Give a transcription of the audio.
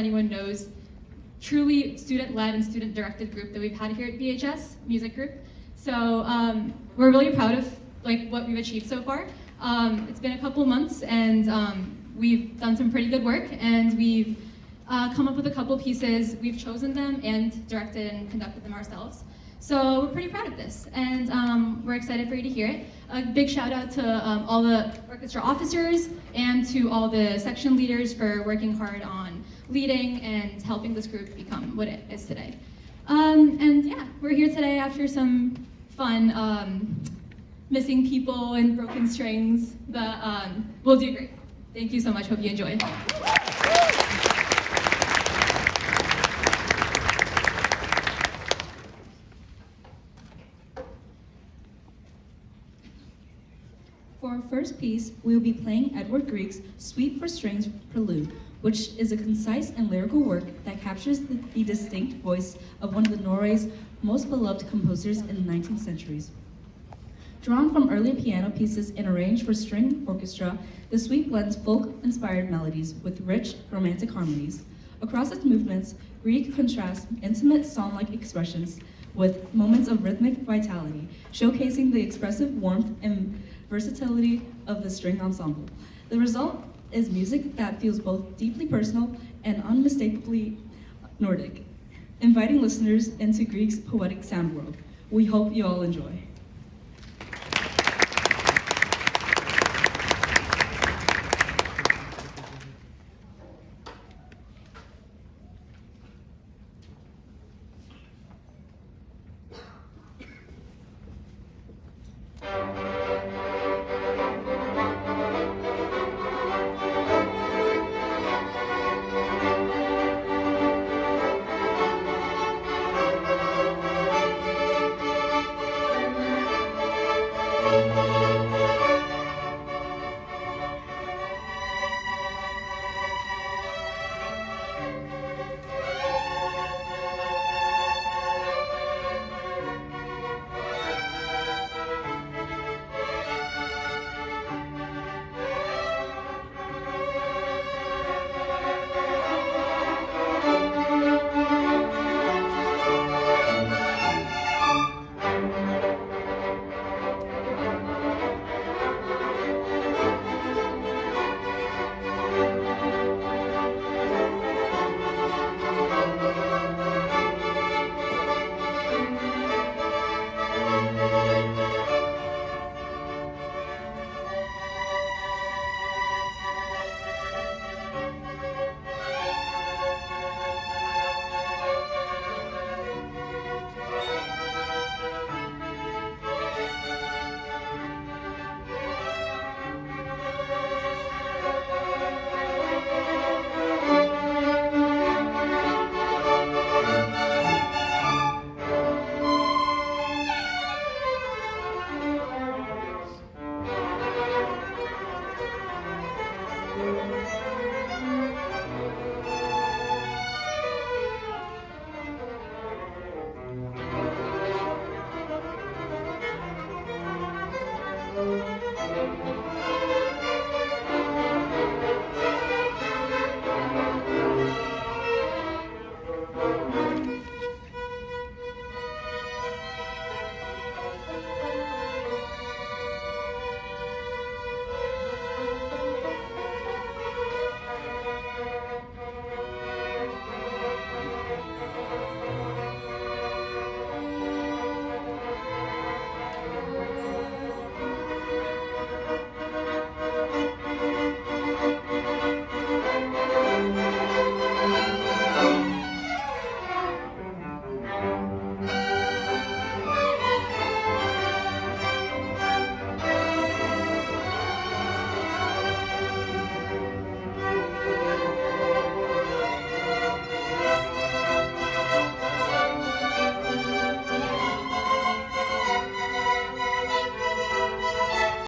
anyone knows, truly student-led and student-directed group that we've had here at BHS Music Group. So we're really proud of what we've achieved so far. It's been a couple months, and we've done some pretty good work, and we've come up with a couple pieces. We've chosen them and directed and conducted them ourselves. So we're pretty proud of this, and we're excited for you to hear it. A big shout out to all the orchestra officers and to all the section leaders for working hard on leading and helping this group become what it is today. And yeah, we're here today after some fun missing people and broken strings, but we'll do great. Thank you so much, hope you enjoy. For our first piece, we will be playing Edward Grieg's Suite for Strings Prelude, which is a concise and lyrical work that captures the distinct voice of one of Norway's most beloved composers in the 19th centuries. Drawn from earlier piano pieces and arranged for string orchestra, the suite blends folk-inspired melodies with rich, romantic harmonies. Across its movements, Grieg contrasts intimate song-like expressions with moments of rhythmic vitality, showcasing the expressive warmth and versatility of the string ensemble. The result is music that feels both deeply personal and unmistakably Nordic, inviting listeners into Grieg's poetic sound world. We hope you all enjoy.